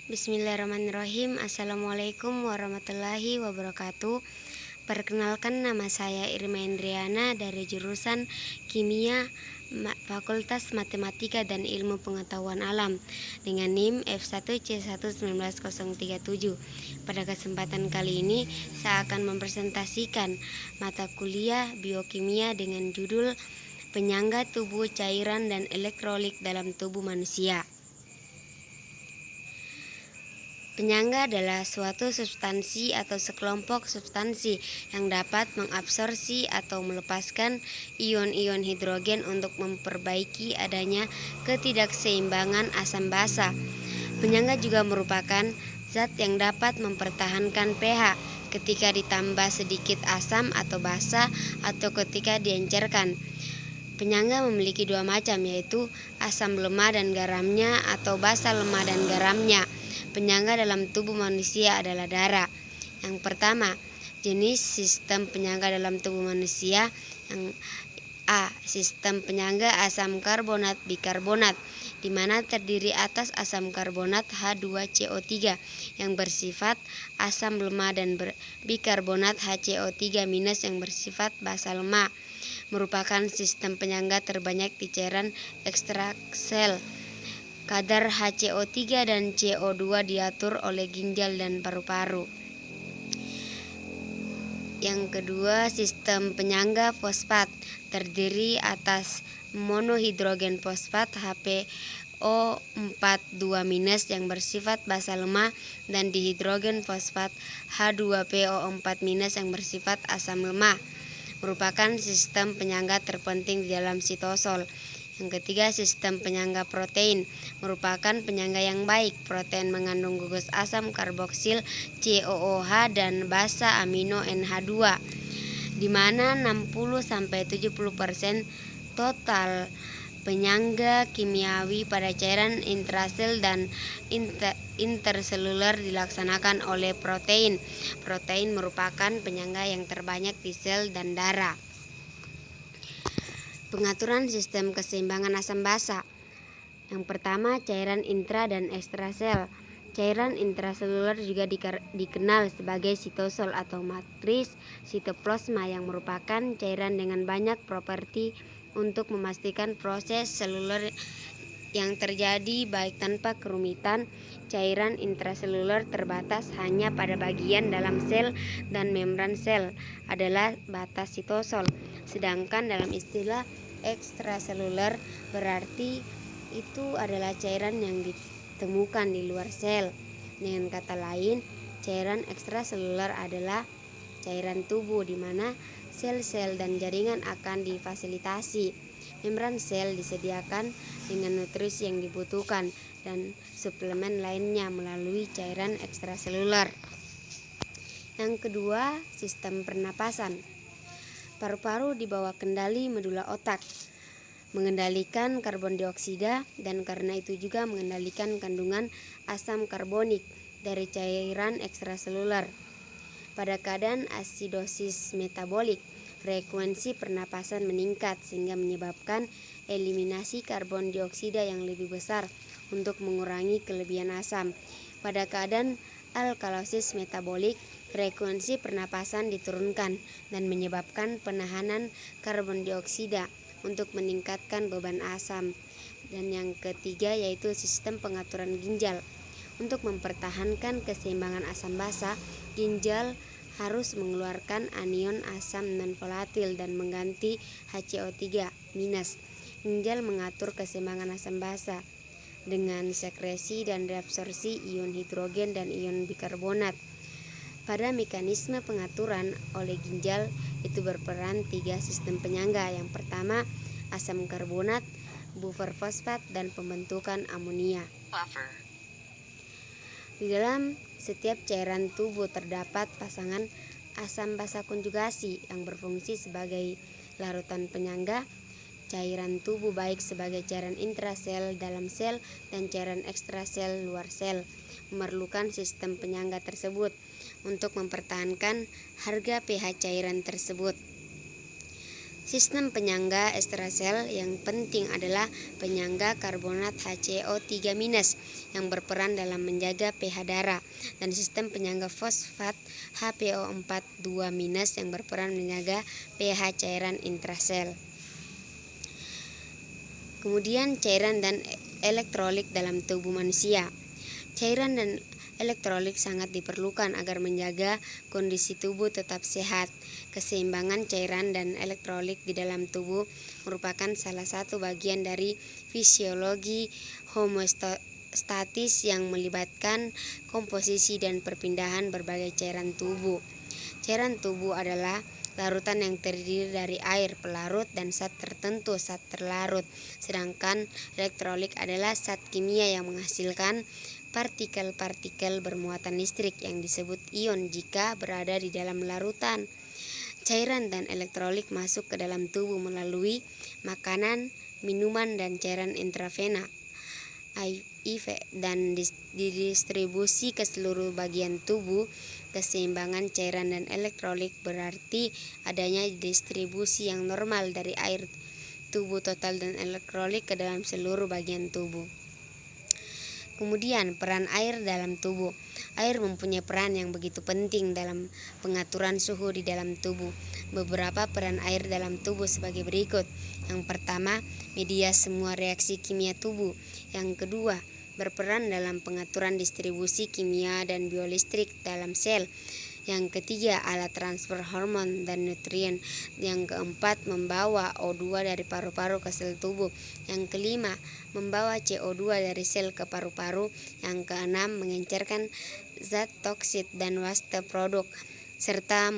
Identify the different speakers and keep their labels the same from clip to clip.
Speaker 1: Bismillahirrahmanirrahim. Assalamualaikum warahmatullahi wabarakatuh. Perkenalkan, nama saya Irma Indriana dari jurusan Kimia Fakultas Matematika dan Ilmu Pengetahuan Alam dengan NIM F1C11937. Pada kesempatan kali ini saya akan mempresentasikan mata kuliah biokimia dengan judul Penyangga tubuh, cairan, dan elektrolit dalam tubuh manusia. Penyangga adalah suatu substansi atau sekelompok substansi yang dapat mengabsorpsi atau melepaskan ion-ion hidrogen untuk memperbaiki adanya ketidakseimbangan asam basa. Penyangga juga merupakan zat yang dapat mempertahankan pH ketika ditambah sedikit asam atau basa atau ketika diencerkan. Penyangga memiliki dua macam, yaitu asam lemah dan garamnya atau basa lemah dan garamnya. Penyangga dalam tubuh manusia adalah darah. Yang pertama, jenis sistem penyangga dalam tubuh manusia. Yang A. Sistem penyangga asam karbonat bikarbonat, di mana terdiri atas asam karbonat H2CO3 yang bersifat asam lemah dan bikarbonat HCO3- yang bersifat basa lemah. Merupakan sistem penyangga terbanyak di cairan ekstrasel. Kadar HCO3 dan CO2 diatur oleh ginjal dan paru-paru. Yang kedua, sistem penyangga fosfat terdiri atas monohidrogen fosfat HPO42- yang bersifat basa lemah dan dihidrogen fosfat H2PO4- yang bersifat asam lemah. Merupakan sistem penyangga terpenting di dalam sitosol. Yang ketiga, sistem penyangga protein merupakan penyangga yang baik. Protein mengandung gugus asam karboksil COOH dan basa amino NH2, di mana 60-70% total penyangga kimiawi pada cairan intrasel dan interseluler dilaksanakan oleh protein. Protein merupakan penyangga yang terbanyak di sel dan darah. Pengaturan sistem keseimbangan asam basa. Yang pertama, cairan intra dan ekstrasel. Cairan intraseluler juga dikenal sebagai sitosol atau matris sitoplasma, yang merupakan cairan dengan banyak properti untuk memastikan proses seluler yang terjadi baik tanpa kerumitan. Cairan intraseluler terbatas hanya pada bagian dalam sel dan membran sel adalah batas sitosol. Sedangkan dalam istilah ekstraseluler berarti itu adalah cairan yang ditemukan di luar sel. Dengan kata lain, cairan ekstraseluler adalah cairan tubuh di mana sel-sel dan jaringan akan difasilitasi. Membran sel disediakan dengan nutrisi yang dibutuhkan dan suplemen lainnya melalui cairan ekstraseluler. Yang kedua, sistem pernapasan. Paru-paru di bawah kendali medula otak, mengendalikan karbon dioksida dan karena itu juga mengendalikan kandungan asam karbonik dari cairan ekstraseluler. Pada keadaan asidosis metabolik, frekuensi pernapasan meningkat sehingga menyebabkan eliminasi karbon dioksida yang lebih besar untuk mengurangi kelebihan asam. Pada keadaan alkalosis metabolik, frekuensi pernapasan diturunkan dan menyebabkan penahanan karbon dioksida untuk meningkatkan beban asam. Dan yang ketiga yaitu sistem pengaturan ginjal. Untuk mempertahankan keseimbangan asam basa, ginjal harus mengeluarkan anion asam non-volatil dan mengganti HCO3-. Ginjal mengatur keseimbangan asam basa dengan sekresi dan reabsorpsi ion hidrogen dan ion bikarbonat. Pada mekanisme pengaturan oleh ginjal itu berperan 3 sistem penyangga. Yang pertama, asam karbonat, buffer fosfat, dan pembentukan amonia. Di dalam setiap cairan tubuh terdapat pasangan asam basa konjugasi yang berfungsi sebagai larutan penyangga cairan tubuh, baik sebagai cairan intrasel dalam sel dan cairan ekstrasel luar sel. Memerlukan sistem penyangga tersebut untuk mempertahankan harga pH cairan tersebut. Sistem penyangga ekstrasel yang penting adalah penyangga karbonat HCO3- yang berperan dalam menjaga pH darah, dan sistem penyangga fosfat HPO42- yang berperan menjaga pH cairan intrasel. Kemudian cairan dan elektrolit dalam tubuh manusia. Cairan dan elektrolit sangat diperlukan agar menjaga kondisi tubuh tetap sehat. Keseimbangan cairan dan elektrolit di dalam tubuh merupakan salah satu bagian dari fisiologi homeostatis yang melibatkan komposisi dan perpindahan berbagai cairan tubuh. Cairan tubuh adalah larutan yang terdiri dari air, pelarut, dan zat tertentu zat terlarut. Sedangkan elektrolit adalah zat kimia yang menghasilkan partikel-partikel bermuatan listrik yang disebut ion jika berada di dalam larutan. Cairan dan elektrolit masuk ke dalam tubuh melalui makanan, minuman, dan cairan intravena IV dan didistribusi ke seluruh bagian tubuh. Keseimbangan cairan dan elektrolit berarti adanya distribusi yang normal dari air tubuh total dan elektrolit ke dalam seluruh bagian tubuh. Kemudian peran air dalam tubuh. Air mempunyai peran yang begitu penting dalam pengaturan suhu di dalam tubuh. Beberapa peran air dalam tubuh sebagai berikut. Yang pertama, media semua reaksi kimia tubuh. Yang kedua, berperan dalam pengaturan distribusi kimia dan biolistrik dalam sel. Yang ketiga, alat transfer hormon dan nutrien. Yang keempat, membawa O2 dari paru-paru ke sel tubuh. Yang kelima, membawa CO2 dari sel ke paru-paru. Yang keenam, mengencerkan zat toksit dan waste produk, serta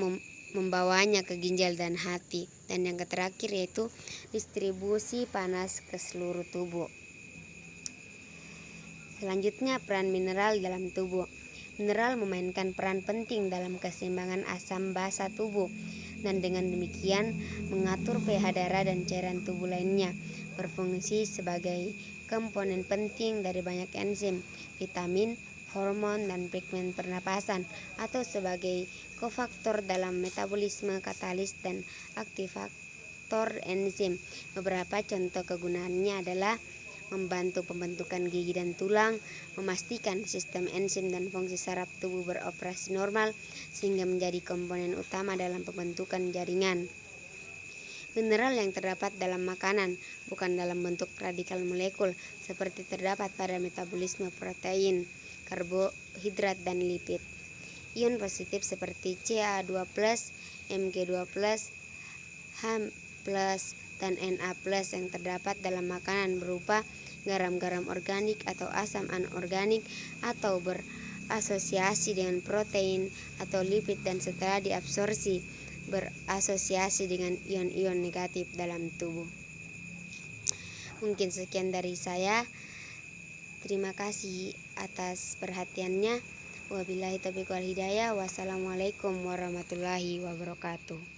Speaker 1: membawanya ke ginjal dan hati. Dan yang terakhir yaitu distribusi panas ke seluruh tubuh. Selanjutnya, peran mineral dalam tubuh. Mineral memainkan peran penting dalam keseimbangan asam basa tubuh, dan dengan demikian mengatur pH darah dan cairan tubuh lainnya. Berfungsi sebagai komponen penting dari banyak enzim, vitamin, hormon, dan pigmen pernapasan, atau sebagai kofaktor dalam metabolisme, katalis, dan aktivator enzim. Beberapa contoh kegunaannya adalah membantu pembentukan gigi dan tulang, memastikan sistem enzim dan fungsi saraf tubuh beroperasi normal, sehingga menjadi komponen utama dalam pembentukan jaringan. Mineral yang terdapat dalam makanan bukan dalam bentuk radikal molekul seperti terdapat pada metabolisme protein, karbohidrat, dan lipid. Ion positif seperti Ca2+, Mg2+, H+, dan Na+ yang terdapat dalam makanan berupa garam-garam organik atau asam anorganik atau berasosiasi dengan protein atau lipid, dan setelah diabsorpsi berasosiasi dengan ion-ion negatif dalam tubuh. Mungkin sekian dari saya. Terima kasih atas perhatiannya. Wabillahi taufiq wal hidayah. Wassalamualaikum warahmatullahi wabarakatuh.